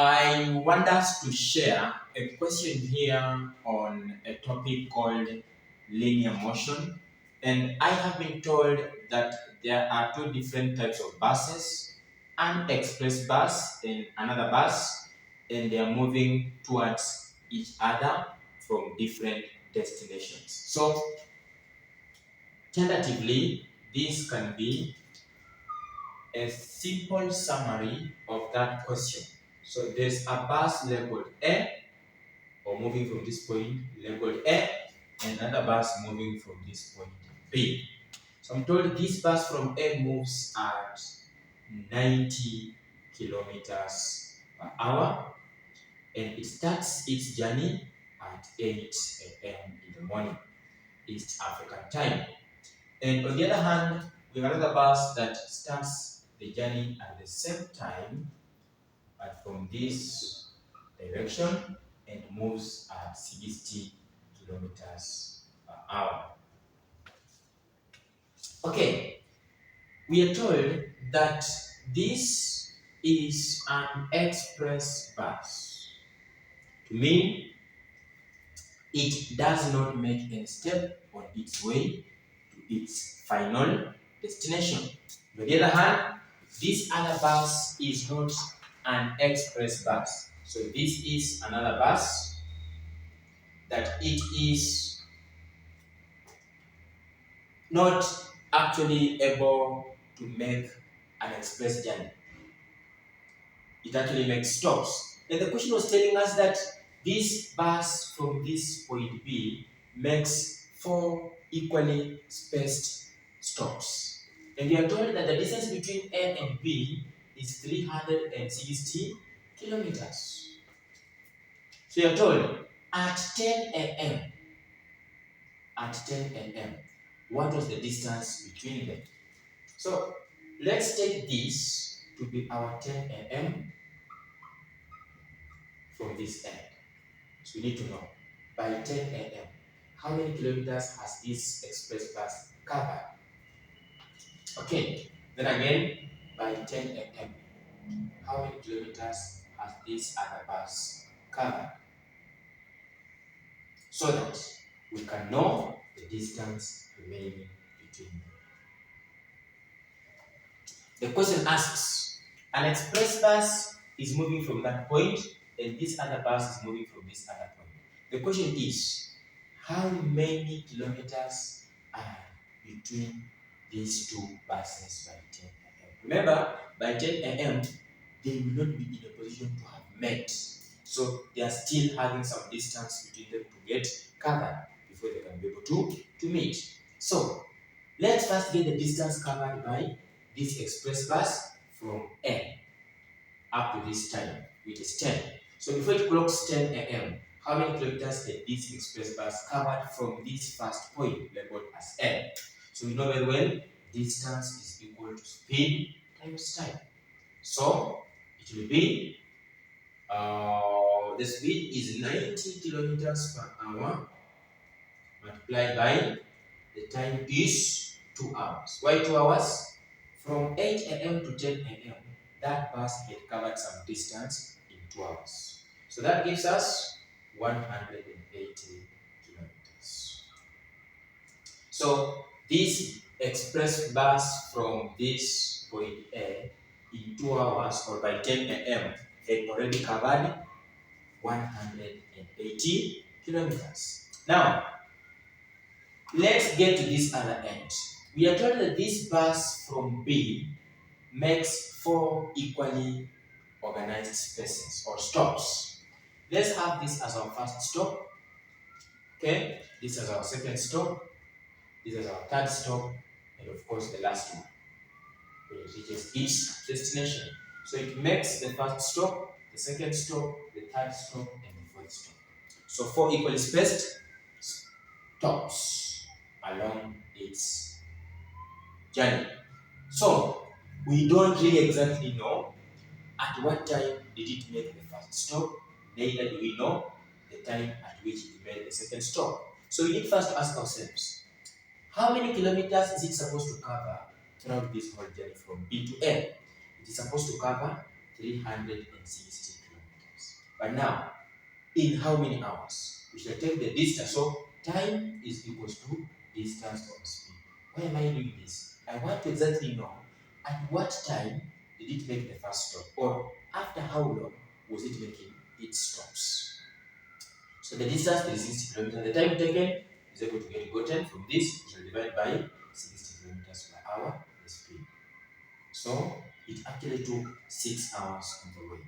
I want us to share a question here on a topic called linear motion. And I have been told that there are two different types of buses, an express bus and another bus, and they are moving towards each other from different destinations. So, tentatively, this can be a simple summary of that question. So there's a bus labeled A, or moving from this point labeled A, and another bus moving from this point B. So I'm told this bus from A moves at 90 kilometers per hour, and it starts its journey at 8 a.m. in the morning, East African time. And on the other hand, we have another bus that starts the journey at the same time, but from this direction, and moves at 60 kilometers per hour. Okay, we are told that this is an express bus. To mean it does not make any step on its way to its final destination. On the other hand, this other bus is not an express bus. So this is another bus that it is not actually able to make an express journey. It actually makes stops. And the question was telling us that this bus from this point B makes 4 equally spaced stops. And we are told that the distance between A and B is 360 kilometers. So you are told at 10 a.m., what was the distance between them? So let's take this to be our 10 a.m. from this end. So we need to know by 10 a.m. how many kilometers has this express bus covered? Okay, then again by 10 a.m. how many kilometers has this other bus covered? So that we can know the distance remaining between them. The question asks, an express bus is moving from that point, and this other bus is moving from this other point. The question is, how many kilometers are between these two buses by 10 a.m.? Remember, by 10 a.m., they will not be in a position to have met. So they are still having some distance between them to get covered before they can be able to meet. So let's first get the distance covered by this express bus from A up to this time, which is 10. So before it clocks 10 a.m., how many kilometers had this express bus covered from this first point labeled as A? So we know very well distance is equal to speed times time. So it will be the speed is 90 kilometers per hour multiplied by the time is 2 hours. Why 2 hours? From 8 a.m. to 10 a.m., that bus had covered some distance in 2 hours. So that gives us 180 kilometers. So this express bus from this point A in 2 hours or by 10 a.m. had already covered 180 kilometers. Now, let's get to this other end. We are told that this bus from B makes 4 equally organized spaces or stops. Let's have this as our first stop. Okay, this is our second stop, this is our third stop, and of course the last one when it reaches each destination. So it makes the first stop, the second stop, the third stop, and the fourth stop. So 4 equally spaced stops along its journey. So we don't really exactly know at what time did it make the first stop, neither do we know the time at which it made the second stop. So we need first to ask ourselves, how many kilometers is it supposed to cover throughout this whole journey from B to A? It is supposed to cover 360 kilometers. But now, in how many hours? We shall take the distance. So time is equals to distance over speed. Why am I doing this? I want to exactly know at what time did it make the first stop, or after how long was it making its stops. So the distance is 60 kilometers. The time taken is able to get gotten from this. We shall divide by 60 kilometers per hour, the speed. So it actually took 6 hours on the way.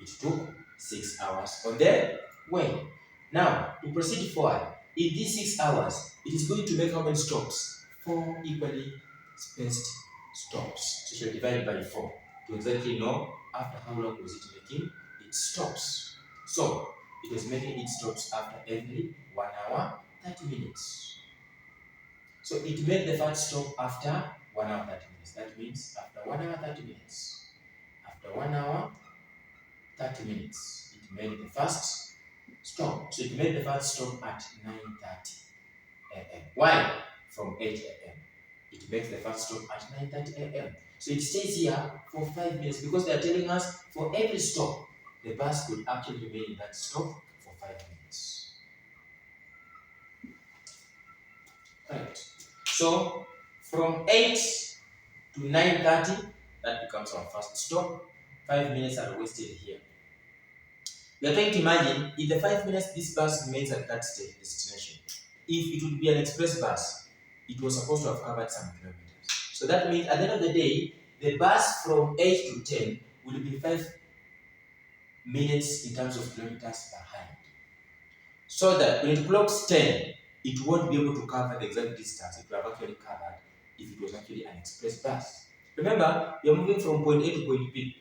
It took 6 hours on the way. Now, to proceed forward, in these 6 hours, it is going to make how many stops? 4 equally spaced stops. So, you shall divide by 4 to exactly know after how long was it making its stops. So, it was making its stops after every 1 hour, 30 minutes. So, it made the first stop after 1 hour, 30 minutes. That means after 1 hour, 30 minutes. After 1 hour, 30 minutes, it made the first stop. So it made the first stop at 9:30 a.m. Why? From 8 a.m. It makes the first stop at 9:30 a.m. So it stays here for 5 minutes because they are telling us for every stop, the bus could actually remain in that stop for 5 minutes. Right. So from 8 to 9:30, that becomes our first stop. 5 minutes are wasted here. We are trying to imagine if the 5 minutes this bus remains at that destination. If it would be an express bus, it was supposed to have covered some kilometers. So that means at the end of the day, the bus from 8 to 10 will be 5 minutes in terms of kilometers behind. So that when it clocks 10, it won't be able to cover the exact distance it would have actually covered if it was actually an express bus. Remember, you're moving from point A to point B.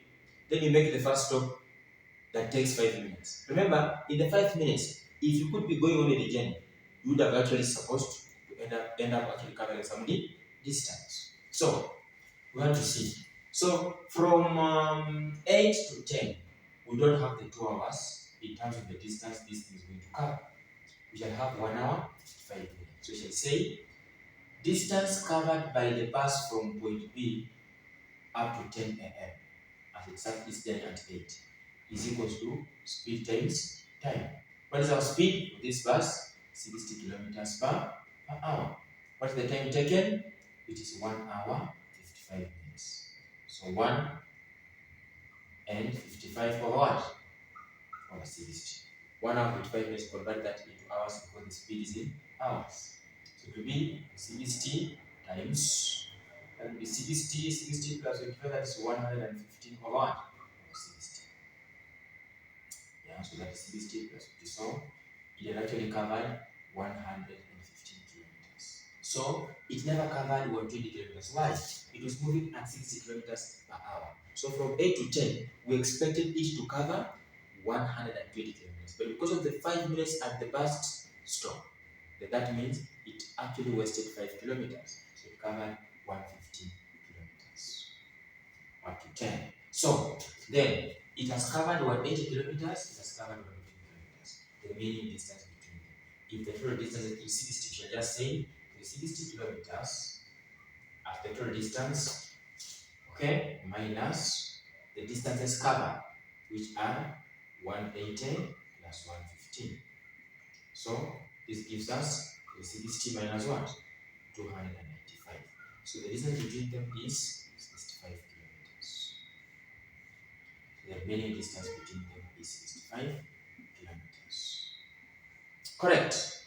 Then you make the first stop that takes 5 minutes. Remember, in the 5 minutes, if you could be going on the journey, you would have actually supposed to end up actually covering some distance. So, we want to see. So, from 8 to 10, we don't have the 2 hours in terms of the distance this thing is going to cover. We shall have 1 hour, 5 minutes. So, we shall say, distance covered by the bus from point B up to 10 a.m. at exactly 10 at 8 is equals to speed times time. What is our speed for this bus? 60 kilometers per hour. What is the time taken? It is 1 hour 55 minutes. So 1 and 55 for what? Over 60. 1 hour 55 minutes, convert that into hours because the speed is in hours. So it will be 60 times, that will be 60 plus 25, that is 115 over what? Over 60. Yeah, so that is 60 plus 50. So it had actually covered 115 kilometers. So it never covered 120 kilometers. Why? It was moving at 60 kilometers per hour. So from 8 to 10, we expected it to cover 120 kilometers. But because of the 5 minutes at the bus stop, that means it actually wasted 5 kilometers. So it covered 115 kilometers up to 10. So then it has covered 180 kilometers, it has covered 150 kilometers. The remaining distance between them. If the total distance is 360, we shall just say 360 kilometers at the total distance, okay, minus the distances covered, which are 180 plus 115. So this gives us 360 minus what? 295. So the distance between them is 65 kilometers. The remaining distance between them is 65 kilometers. Correct.